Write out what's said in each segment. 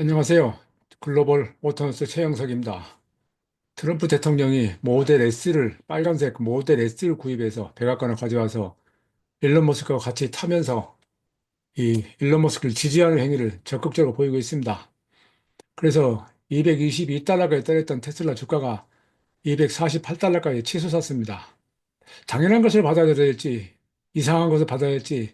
안녕하세요. 글로벌 오토노스 최영석입니다. 트럼프 대통령이 모델 S를, 빨간색 모델 S를 구입해서 백악관을 가져와서 일론 머스크와 같이 타면서 이 일론 머스크를 지지하는 행위를 적극적으로 보이고 있습니다. 그래서 222달러까지 떨어졌던 테슬라 주가가 248달러까지 치솟았습니다. 당연한 것을 받아들여야 될지 이상한 것을 받아야 할지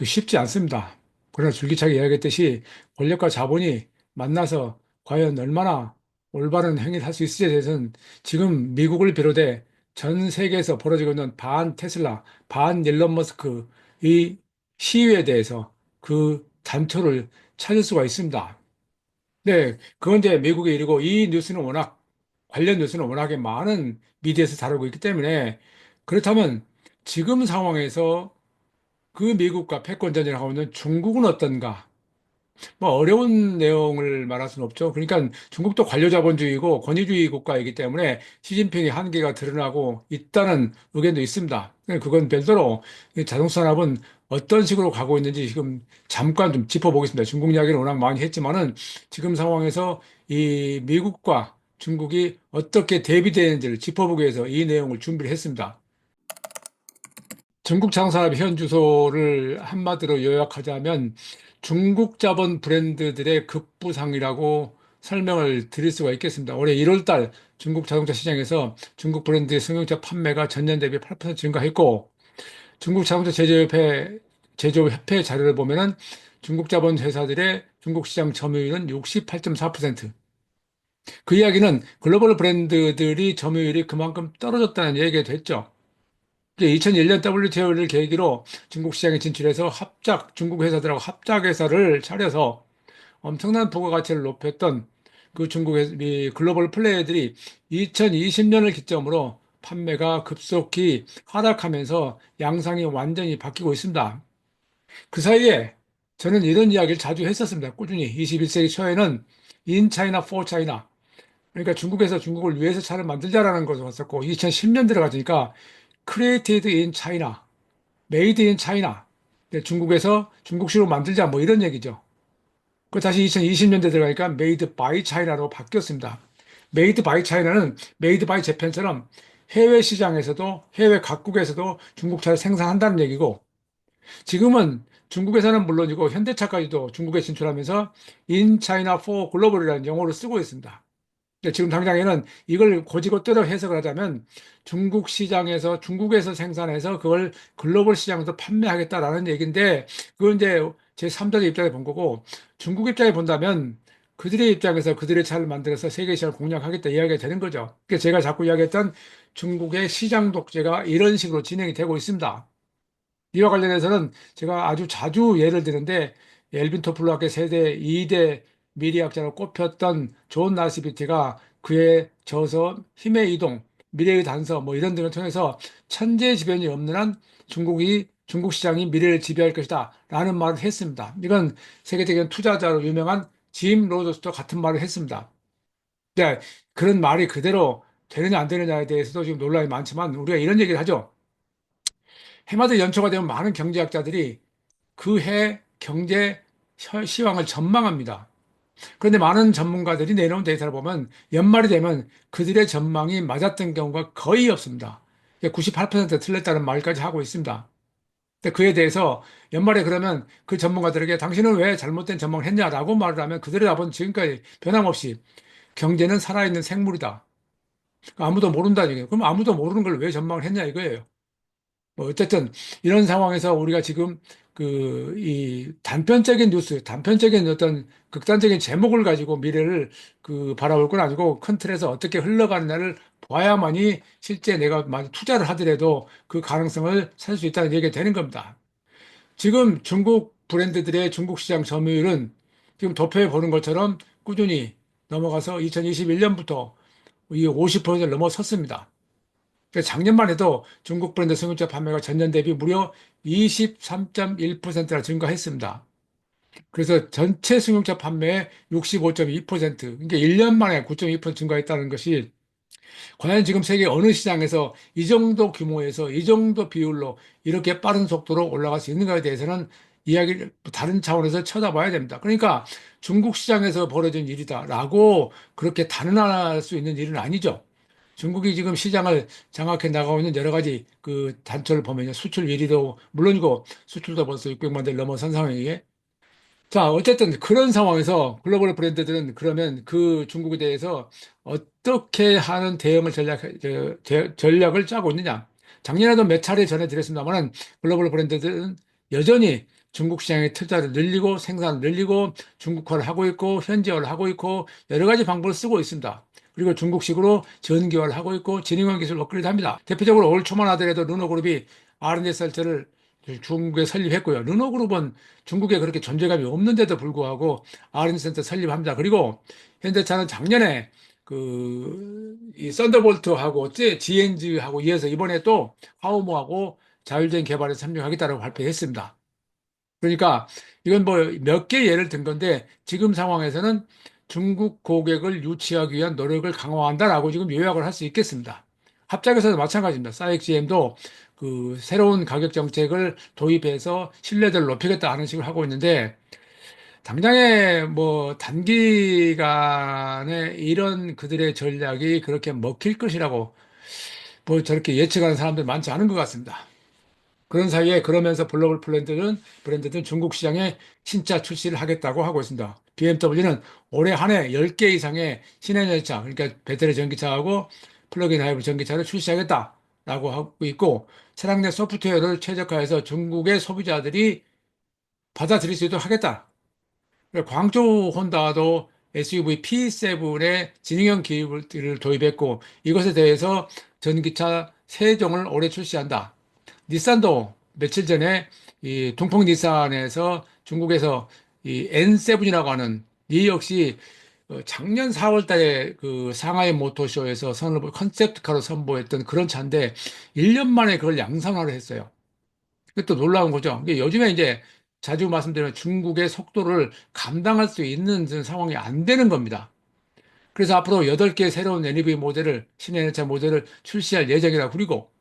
쉽지 않습니다. 그러나 줄기차게 이야기했듯이 권력과 자본이 만나서 과연 얼마나 올바른 행위를 할 수 있을지에 대해서는 지금 미국을 비롯해 전 세계에서 벌어지고 있는 반 테슬라, 반 일론 머스크 이 시위에 대해서 그 단초를 찾을 수가 있습니다. 네, 그건 이제 미국의 일이고 이 뉴스는 워낙 관련 뉴스는 워낙에 많은 미디어에서 다루고 있기 때문에 그렇다면 지금 상황에서 그 미국과 패권전쟁을 하고 있는 중국은 어떤가? 뭐 어려운 내용을 말할 수는 없죠. 그러니까 중국도 관료자본주의고 권위주의 국가이기 때문에 시진핑의 한계가 드러나고 있다는 의견도 있습니다. 그건 별도로 이 자동차 산업은 어떤 식으로 가고 있는지 지금 잠깐 좀 짚어보겠습니다. 중국 이야기를 워낙 많이 했지만은 지금 상황에서 이 미국과 중국이 어떻게 대비되는지를 짚어보기 위해서 이 내용을 준비를 했습니다. 중국 장산업의 현 주소를 한마디로 요약하자면 중국 자본 브랜드들의 급부상이라고 설명을 드릴 수가 있겠습니다. 올해 1월 달 중국 자동차 시장에서 중국 브랜드의 승용차 판매가 전년 대비 8% 증가했고 중국 자동차 제조협회 자료를 보면은 중국 자본 회사들의 중국 시장 점유율은 68.4%. 그 이야기는 글로벌 브랜드들이 점유율이 그만큼 떨어졌다는 얘기가 됐죠. 2001년 WTO를 계기로 중국 시장에 진출해서 중국 회사들하고 합작 회사를 차려서 엄청난 부가가치를 높였던 그 중국의 이 글로벌 플레이어들이 2020년을 기점으로 판매가 급속히 하락하면서 양상이 완전히 바뀌고 있습니다. 그 사이에 저는 이런 이야기를 자주 했었습니다. 꾸준히 21세기 초에는 in China for China. 그러니까 중국에서 중국을 위해서 차를 만들자라는 것을 했었고 2010년 들어가니까 created in China. 메이드 인 차이나. 중국에서 중국식으로 만들자 뭐 이런 얘기죠. 그 다시 2020년대 들어가니까 메이드 바이 차이나로 바뀌었습니다. 메이드 바이 차이나는 메이드 바이 재팬처럼 해외 시장에서도 해외 각국에서도 중국차를 생산한다는 얘기고 지금은 중국에서는 물론이고 현대차까지도 중국에 진출하면서 In China for Global이라는 용어를 쓰고 있습니다. 지금 당장에는 이걸 고지고대로 해석을 하자면 중국 시장에서 중국에서 생산해서 그걸 글로벌 시장에서 판매하겠다라는 얘기인데 그건 이제 제 3자의 입장에 본 거고 중국 입장에 본다면 그들의 입장에서 그들의 차를 만들어서 세계 시장을 공략하겠다 이야기가 되는 거죠. 그래서 제가 자꾸 이야기했던 중국의 시장 독재가 이런 식으로 진행이 되고 있습니다. 이와 관련해서는 제가 아주 자주 예를 드는데 엘빈 토플러학의 세대 2대 미래학자로 꼽혔던 존 나스비티가 그의 저서 힘의 이동, 미래의 단서 뭐 이런 등을 통해서 천재지변이 없는 한 중국 시장이 미래를 지배할 것이다 라는 말을 했습니다. 이건 세계적인 투자자로 유명한 짐 로저스도 같은 말을 했습니다. 네, 그런 말이 그대로 되느냐 안 되느냐에 대해서도 지금 논란이 많지만 우리가 이런 얘기를 하죠. 해마다 연초가 되면 많은 경제학자들이 그 해 경제 시황을 전망합니다. 그런데 많은 전문가들이 내놓은 데이터를 보면 연말이 되면 그들의 전망이 맞았던 경우가 거의 없습니다. 98% 틀렸다는 말까지 하고 있습니다. 근데 그에 대해서 연말에 그러면 그 전문가들에게 당신은 왜 잘못된 전망을 했냐라고 말을 하면 그들의 답은 지금까지 변함없이 경제는 살아있는 생물이다. 아무도 모른다는 얘기예요. 그럼 아무도 모르는 걸 왜 전망을 했냐 이거예요. 뭐 어쨌든 이런 상황에서 우리가 지금 이 단편적인 뉴스, 단편적인 어떤 극단적인 제목을 가지고 미래를 바라볼 건 아니고 큰 틀에서 어떻게 흘러가느냐를 봐야만이 실제 내가 많이 투자를 하더라도 그 가능성을 찾을 수 있다는 얘기가 되는 겁니다. 지금 중국 브랜드들의 중국 시장 점유율은 지금 도표에 보는 것처럼 꾸준히 넘어가서 2021년부터 이 50%를 넘어섰습니다. 작년만 해도 중국 브랜드 승용차 판매가 전년 대비 무려 23.1%나 증가했습니다. 그래서 전체 승용차 판매의 65.2%, 그러니까 1년 만에 9.2% 증가했다는 것이 과연 지금 세계 어느 시장에서 이 정도 규모에서 이 정도 비율로 이렇게 빠른 속도로 올라갈 수 있는가에 대해서는 이야기를 다른 차원에서 쳐다봐야 됩니다. 그러니까 중국 시장에서 벌어진 일이다라고 그렇게 단언할 수 있는 일은 아니죠. 중국이 지금 시장을 장악해 나가고 있는 여러 가지 그 단초를 보면요. 수출 1위도 물론이고 수출도 벌써 600만 대를 넘어선 상황이에 자, 어쨌든 그런 상황에서 글로벌 브랜드들은 그러면 그 중국에 대해서 어떻게 하는 대응을 전략을 짜고 있느냐. 작년에도 몇 차례 전해드렸습니다만은 글로벌 브랜드들은 여전히 중국 시장의 투자를 늘리고 생산을 늘리고 중국화를 하고 있고 현지화를 하고 있고 여러 가지 방법을 쓰고 있습니다. 그리고 중국식으로 전기화를 하고 있고 진흥원 기술 업그레이드 합니다. 대표적으로 올 초만 하더라도 르노그룹이 R&D 센터를 중국에 설립했고요. 르노그룹은 중국에 그렇게 존재감이 없는데도 불구하고 R&D 센터 설립합니다. 그리고 현대차는 작년에 이 썬더볼트하고 GNG하고 이어서 이번에 또 하우모하고 자율주행 개발에 참여하겠다고 발표했습니다. 그러니까 이건 뭐 몇 개 예를 든 건데 지금 상황에서는 중국 고객을 유치하기 위한 노력을 강화한다라고 지금 요약을 할 수 있겠습니다. 합작에서도 마찬가지입니다. 사이익 GM도 그 새로운 가격 정책을 도입해서 신뢰도를 높이겠다 하는 식으로 하고 있는데 당장에 뭐 단기간에 이런 그들의 전략이 그렇게 먹힐 것이라고 뭐 저렇게 예측하는 사람들 많지 않은 것 같습니다. 그런 사이에 그러면서 글로벌 브랜드들은 중국 시장에 신차 출시를 하겠다고 하고 있습니다. BMW는 올해 한 해 10개 이상의 신해전차, 그러니까 배터리 전기차하고 플러그인 하이브리드 전기차를 출시하겠다라고 하고 있고 차량 내 소프트웨어를 최적화해서 중국의 소비자들이 받아들일 수 있도록 하겠다. 광저우 혼다도 SUV P7에 지능형 기술을 도입했고 이것에 대해서 전기차 3종을 올해 출시한다. 닛산도 며칠 전에 이 동풍 닛산에서 중국에서 이 N7이라고 하는 이 역시 작년 4월 달에 그 상하이 모터쇼에서 컨셉트카로 선보였던 그런 차인데 1년 만에 그걸 양산화를 했어요. 그게 또 놀라운 거죠. 이게 요즘에 이제 자주 말씀드리는 중국의 속도를 감당할 수 있는 상황이 안 되는 겁니다. 그래서 앞으로 8개 새로운 NEV 모델을, 신해차 모델을 출시할 예정이라 그리고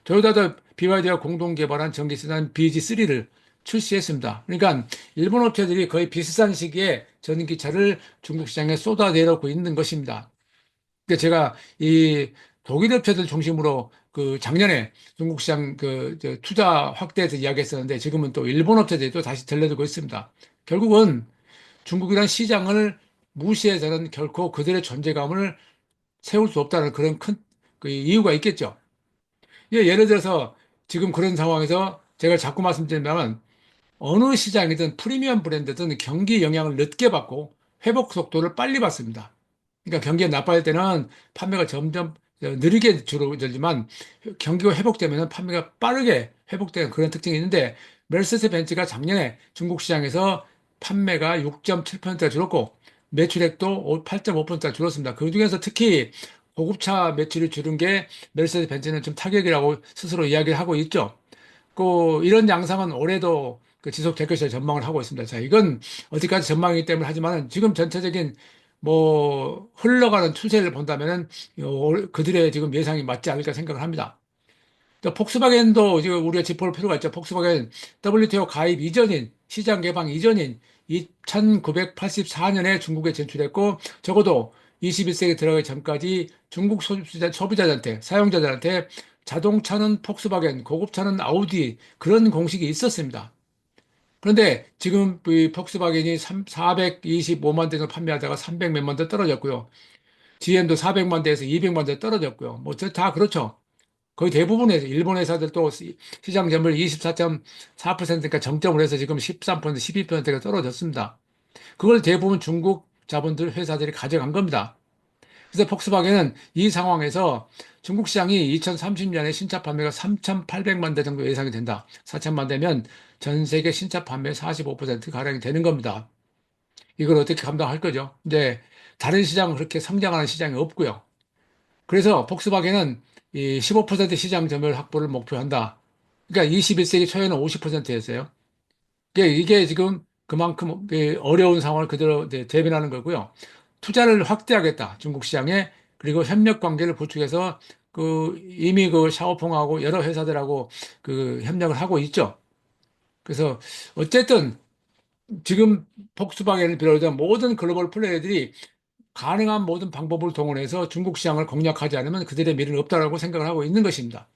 토요타도 BYD와 공동 개발한 전기 세단 BG3를 출시했습니다. 그러니까 일본 업체들이 거의 비슷한 시기에 전기차를 중국 시장에 쏟아내놓고 있는 것입니다. 그러니까 제가 이 독일 업체들 중심으로 그 작년에 중국 시장 저 투자 확대에서 이야기했었는데 지금은 또 일본 업체들이 또 다시 들려들고 있습니다. 결국은 중국이란 시장을 무시해서는 결코 그들의 존재감을 세울 수 없다는 그런 큰 그 이유가 있겠죠. 예를 들어서 지금 그런 상황에서 제가 자꾸 말씀드리면 어느 시장이든 프리미엄 브랜드든 경기 영향을 늦게 받고 회복 속도를 빨리 받습니다. 그러니까 경기가 나빠질 때는 판매가 점점 느리게 줄어들지만 경기가 회복되면 판매가 빠르게 회복되는 그런 특징이 있는데 메르세데스 벤츠가 작년에 중국 시장에서 판매가 6.7%가 줄었고 매출액도 8.5%가 줄었습니다. 그 중에서 특히 고급차 매출이 줄은 게 메르세데스 벤츠는 좀 타격이라고 스스로 이야기를 하고 있죠. 이런 양상은 올해도 지속될 것이라 전망을 하고 있습니다. 자, 이건 어디까지 전망이기 때문에 하지만 지금 전체적인 뭐 흘러가는 추세를 본다면은 그들의 지금 예상이 맞지 않을까 생각을 합니다. 또 폭스바겐도 지금 우리가 짚어볼 필요가 있죠. 폭스바겐 WTO 가입 이전인 시장 개방 이전인 1984년에 중국에 진출했고 적어도 21세기 들어가기 전까지 중국 소비자들한테 사용자들한테 자동차는 폭스바겐, 고급차는 아우디 그런 공식이 있었습니다. 그런데 지금 이 폭스바겐이 425만 대를 판매하다가 300 몇만 대 떨어졌고요. GM도 400만 대에서 200만 대 떨어졌고요. 뭐 다 그렇죠. 거의 대부분의 일본 회사들도 시장 점유율 24.4%니까 정점을 해서 지금 13%, 12%가 떨어졌습니다. 그걸 대부분 중국 자본들 회사들이 가져간 겁니다. 그래서 폭스바겐은 이 상황에서 중국 시장이 2030년에 신차 판매가 3,800만 대 정도 예상이 된다. 4천만 대면 전 세계 신차 판매 45% 가량이 되는 겁니다. 이걸 어떻게 감당할 거죠? 이제 다른 시장은 그렇게 성장하는 시장이 없고요. 그래서 폭스바겐은 이 15% 시장 점유율 확보를 목표한다. 그러니까 21세기 초에는 50%였어요. 이게 지금 그만큼 어려운 상황을 그대로 대변하는 거고요. 투자를 확대하겠다. 중국 시장에. 그리고 협력 관계를 구축해서 이미 샤오퐁하고 여러 회사들하고 협력을 하고 있죠. 그래서 어쨌든 지금 폭스바겐을 비롯한 모든 글로벌 플레이어들이 가능한 모든 방법을 동원해서 중국 시장을 공략하지 않으면 그들의 미래는 없다라고 생각을 하고 있는 것입니다.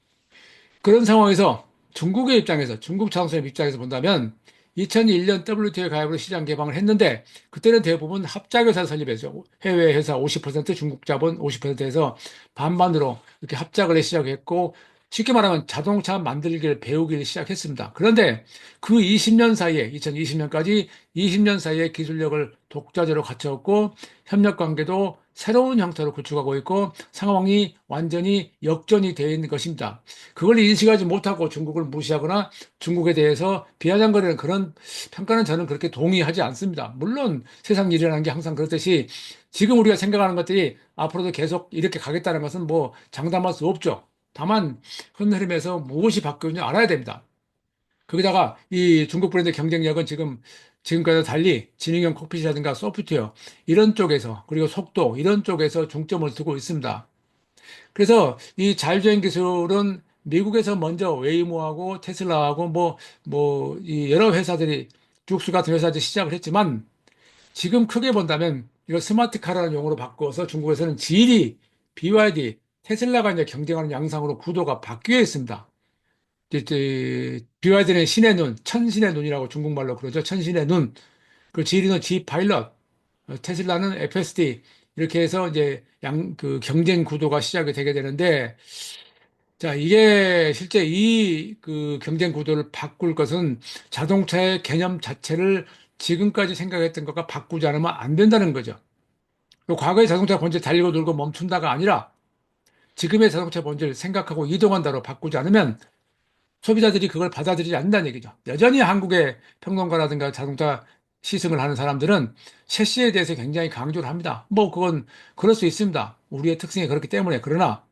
그런 상황에서 중국의 입장에서, 중국 자동차업 입장에서 본다면 2001년 WTO에 가입으로 시장 개방을 했는데 그때는 대부분 합작회사 설립해서 해외 회사 50%, 중국 자본 50%에서 반반으로 이렇게 합작을 해 시작했고 쉽게 말하면 자동차 만들기를 배우기를 시작했습니다. 그런데 그 20년 사이에 2020년까지 20년 사이에 기술력을 독자적으로 갖췄고 협력 관계도 새로운 형태로 구축하고 있고 상황이 완전히 역전이 되어 있는 것입니다. 그걸 인식하지 못하고 중국을 무시하거나 중국에 대해서 비아냥거리는 그런 평가는 저는 그렇게 동의하지 않습니다. 물론 세상 일이라는 게 항상 그렇듯이 지금 우리가 생각하는 것들이 앞으로도 계속 이렇게 가겠다는 것은 뭐 장담할 수 없죠. 다만 큰 흐름에서 무엇이 바뀌었는지 알아야 됩니다. 거기다가 이 중국 브랜드 경쟁력은 지금과는 달리 지능형 콕핏이라든가 소프트웨어 이런 쪽에서 그리고 속도 이런 쪽에서 중점을 두고 있습니다. 그래서 이 자율주행 기술은 미국에서 먼저 웨이모하고 테슬라하고 이 여러 회사들이 죽수 같은 회사들이 시작을 했지만 지금 크게 본다면 이거 스마트카라는 용어로 바꿔서 중국에서는 지리, BYD, 테슬라가 이제 경쟁하는 양상으로 구도가 바뀌어 있습니다. BYD는 신의 눈, 천신의 눈이라고 중국말로 그러죠. 천신의 눈. 그 지리는 G 파일럿, 테슬라는 FSD 이렇게 해서 이제 그 경쟁 구도가 시작이 되게 되는데 자, 이게 실제 이 그 경쟁 구도를 바꿀 것은 자동차의 개념 자체를 지금까지 생각했던 것과 바꾸지 않으면 안 된다는 거죠. 그 과거의 자동차 본질 달리고 놀고 멈춘다가 아니라 지금의 자동차 본질 생각하고 이동한다로 바꾸지 않으면 소비자들이 그걸 받아들이지 않는다는 얘기죠. 여전히 한국의 평론가라든가 자동차 시승을 하는 사람들은 셰시에 대해서 굉장히 강조를 합니다. 뭐 그건 그럴 수 있습니다. 우리의 특성이 그렇기 때문에. 그러나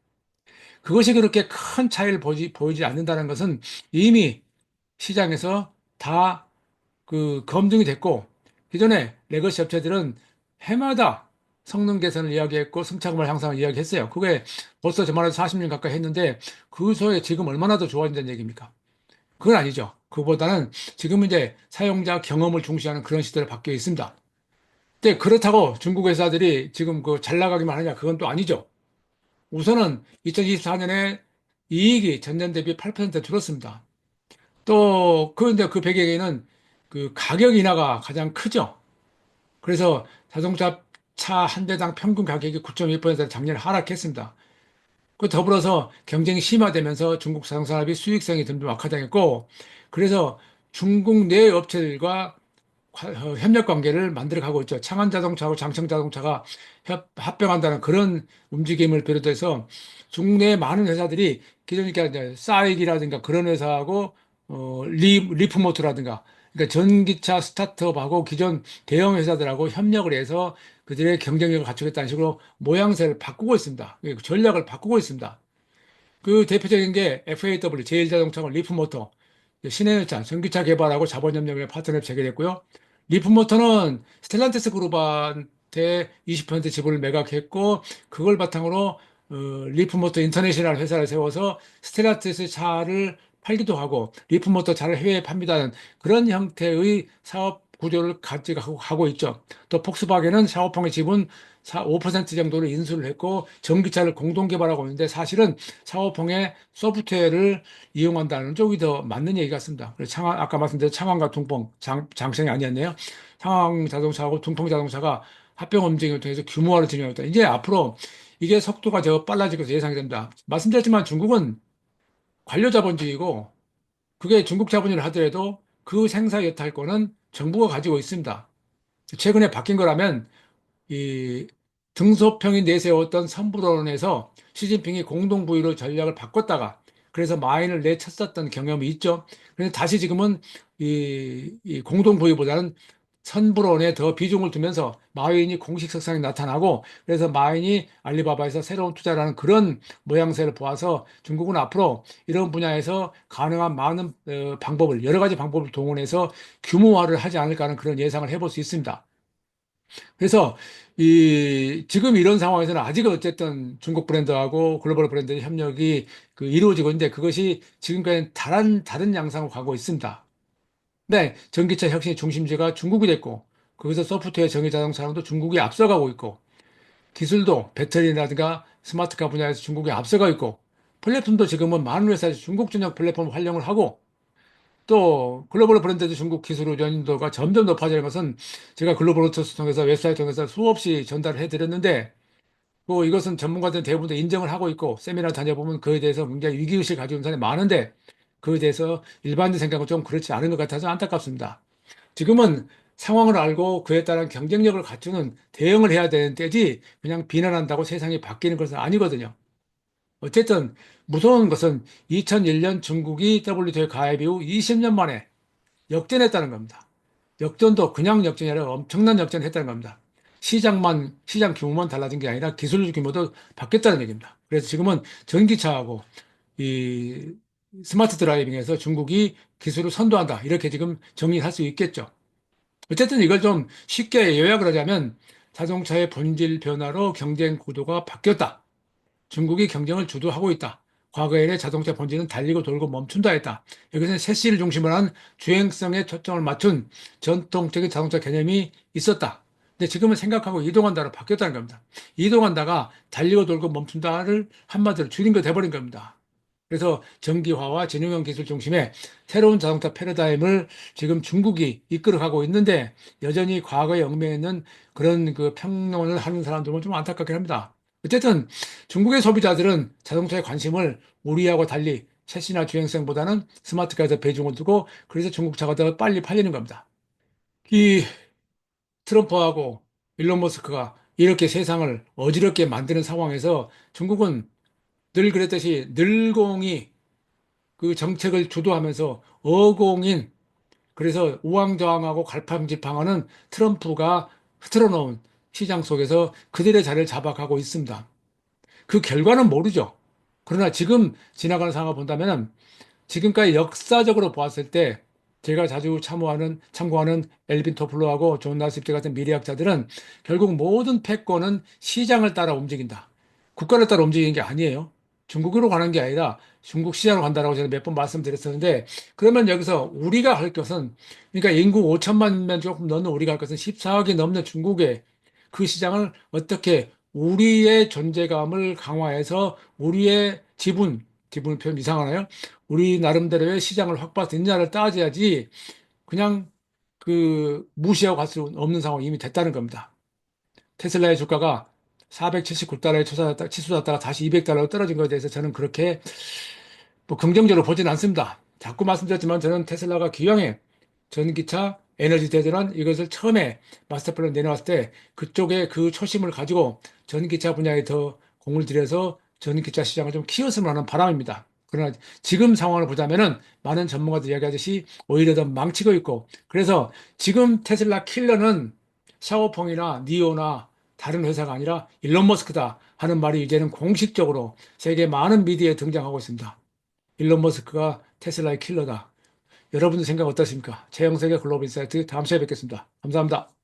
그것이 그렇게 큰 차이를 보이지 않는다는 것은 이미 시장에서 다 그 검증이 됐고, 기존에 레거시 업체들은 해마다 성능 개선을 이야기했고, 승차감을 향상을 이야기했어요. 그게 벌써 저만해도 40년 가까이 했는데, 그 소에 지금 얼마나 더 좋아진다는 얘기입니까? 그건 아니죠. 그보다는 지금 이제 사용자 경험을 중시하는 그런 시대로 바뀌어 있습니다. 근데 그렇다고 중국 회사들이 지금 그 잘 나가기만 하냐? 그건 또 아니죠. 우선은 2024년에 이익이 전년 대비 8% 줄었습니다. 또, 그런데 그 배경에는 그 가격 인하가 가장 크죠. 그래서 자동차 차 한 대당 평균 가격이 9.1% 작년에 하락했습니다. 그 더불어서 경쟁이 심화되면서 중국 자동차 산업이 수익성이 점점 악화당했고, 그래서 중국 내 업체들과 협력 관계를 만들어 가고 있죠. 창안 자동차하고 장청 자동차가 합병한다는 그런 움직임을 비롯해서 중국 내 많은 회사들이 기존에 이제 싸이기라든가 그런 회사하고 리프모트라든가 그러니까 전기차 스타트업하고 기존 대형 회사들하고 협력을 해서 그들의 경쟁력을 갖추겠다는 식으로 모양새를 바꾸고 있습니다. 전략을 바꾸고 있습니다. 그 대표적인 게 FAW, 제일자동차와 리프모터, 신해열차, 전기차 개발하고 자본협력의 파트너를 체결했고요. 리프모터는 스텔란티스 그룹한테 20% 지분을 매각했고, 그걸 바탕으로 리프모터 인터내셔널 회사를 세워서 스텔란티스 차를 팔기도 하고, 리프모터 차를 해외에 팝니다는 그런 형태의 사업 구조를 가지고 하고 있죠. 또 폭스바겐은 샤오펑의 지분 5% 정도를 인수를 했고 전기차를 공동 개발하고 있는데 사실은 샤오펑의 소프트웨어를 이용한다는 쪽이 더 맞는 얘기 같습니다. 그래서 아까 말씀드린 창원과 둥펑, 장성이 아니었네요. 창원 자동차하고 둥펑 자동차가 합병 검증을 통해서 규모화를 진행했다. 이제 앞으로 이게 속도가 더 빨라질 것으로 예상이 됩니다. 말씀드렸지만 중국은 관료자본주의고 그게 중국 자본이라 하더라도 그 생사 여탈권은 정부가 가지고 있습니다. 최근에 바뀐 거라면 이 등소평이 내세웠던 선불원에서 시진핑이 공동부유로 전략을 바꿨다가 그래서 마인을 내쳤었던 경험이 있죠. 그런데 다시 지금은 이 공동부유보다는 선불원에 더 비중을 두면서 마윈이 공식 석상에 나타나고 그래서 마윈이 알리바바에서 새로운 투자를 하는 그런 모양새를 보아서 중국은 앞으로 이런 분야에서 가능한 많은 방법을 여러 가지 방법을 동원해서 규모화를 하지 않을까 하는 그런 예상을 해볼 수 있습니다. 그래서 지금 이런 상황에서는 아직은 어쨌든 중국 브랜드하고 글로벌 브랜드의 협력이 이루어지고 있는데 그것이 지금까지는 다른 양상으로 가고 있습니다. 네, 전기차 혁신의 중심지가 중국이 됐고, 거기서 소프트웨어 전기 자동차랑도 중국이 앞서가고 있고, 기술도 배터리라든가 스마트카 분야에서 중국이 앞서가 있고, 플랫폼도 지금은 많은 회사에서 중국 전용 플랫폼 활용을 하고, 또 글로벌 브랜드도 중국 기술 의존도가 점점 높아지는 것은 제가 글로벌 오토스 통해서 웹사이트 통해서 수없이 전달을 해드렸는데, 뭐 이것은 전문가들 대부분 다 인정을 하고 있고, 세미나 다녀보면 그에 대해서 굉장히 위기의식 가지고 있는 사람이 많은데, 그에 대해서 일반인 생각은 좀 그렇지 않은 것 같아서 안타깝습니다. 지금은 상황을 알고 그에 따른 경쟁력을 갖추는 대응을 해야 되는 때지 그냥 비난한다고 세상이 바뀌는 것은 아니거든요. 어쨌든 무서운 것은 2001년 중국이 WTO에 가입 이후 20년 만에 역전했다는 겁니다. 역전도 그냥 역전이 아니라 엄청난 역전을 했다는 겁니다. 시장 규모만 달라진 게 아니라 기술 규모도 바뀌었다는 얘기입니다. 그래서 지금은 전기차하고 이 스마트 드라이빙에서 중국이 기술을 선도한다. 이렇게 지금 정리할 수 있겠죠. 어쨌든 이걸 좀 쉽게 요약을 하자면 자동차의 본질 변화로 경쟁 구도가 바뀌었다. 중국이 경쟁을 주도하고 있다. 과거에는 자동차 본질은 달리고 돌고 멈춘다 했다. 여기서는 셰시를 중심으로 한 주행성에 초점을 맞춘 전통적인 자동차 개념이 있었다. 근데 지금은 생각하고 이동한다로 바뀌었다는 겁니다. 이동한다가 달리고 돌고 멈춘다를 한마디로 줄인 거 돼버린 겁니다. 그래서 전기화와 지능형 기술 중심의 새로운 자동차 패러다임을 지금 중국이 이끌어가고 있는데 여전히 과거에 얽매여 있는 그런 그 평론을 하는 사람들은 좀 안타깝긴 합니다. 어쨌든 중국의 소비자들은 자동차에 관심을 우리하고 달리 체시나 주행성보다는 스마트카에 더 be중을 두고 그래서 중국차가 더 빨리 팔리는 겁니다. 이 트럼프하고 일론 머스크가 이렇게 세상을 어지럽게 만드는 상황에서 중국은 늘 그랬듯이 늘공이 그 정책을 주도하면서 어공인 그래서 우왕좌왕하고 갈팡질팡하는 트럼프가 흐트러 놓은 시장 속에서 그들의 자리를 잡아가고 있습니다. 그 결과는 모르죠. 그러나 지금 지나가는 상황을 본다면 지금까지 역사적으로 보았을 때 제가 자주 참고하는 엘빈 토플러하고 존 나스입 같은 미래학자들은 결국 모든 패권은 시장을 따라 움직인다. 국가를 따라 움직이는 게 아니에요. 중국으로 가는 게 아니라 중국 시장으로 간다라고 제가 몇 번 말씀드렸었는데 그러면 여기서 우리가 할 것은 그러니까 인구 5천만 명 조금 넘는 우리가 할 것은 14억이 넘는 중국의 그 시장을 어떻게 우리의 존재감을 강화해서 우리의 지분 표현 이상하나요? 우리 나름대로의 시장을 확보할 수 있느냐를 따져야지 그냥 그 무시하고 갈 수 없는 상황이 이미 됐다는 겁니다. 테슬라의 주가가 479달러에 치솟았다가 다시 200달러로 떨어진 것에 대해서 저는 그렇게 뭐 긍정적으로 보지는 않습니다. 자꾸 말씀드렸지만 저는 테슬라가 기왕에 전기차 에너지 대전환 이것을 처음에 마스터플랜 내놓았을 때 그쪽에 그 초심을 가지고 전기차 분야에 더 공을 들여서 전기차 시장을 좀 키웠으면 하는 바람입니다. 그러나 지금 상황을 보자면은 많은 전문가들 이야기하듯이 오히려 더 망치고 있고 그래서 지금 테슬라 킬러는 샤오펑이나 니오나 다른 회사가 아니라 일론 머스크다 하는 말이 이제는 공식적으로 세계 많은 미디어에 등장하고 있습니다. 일론 머스크가 테슬라의 킬러다. 여러분들 생각 어떠십니까? 최영석의 글로벌 인사이트 다음 시간에 뵙겠습니다. 감사합니다.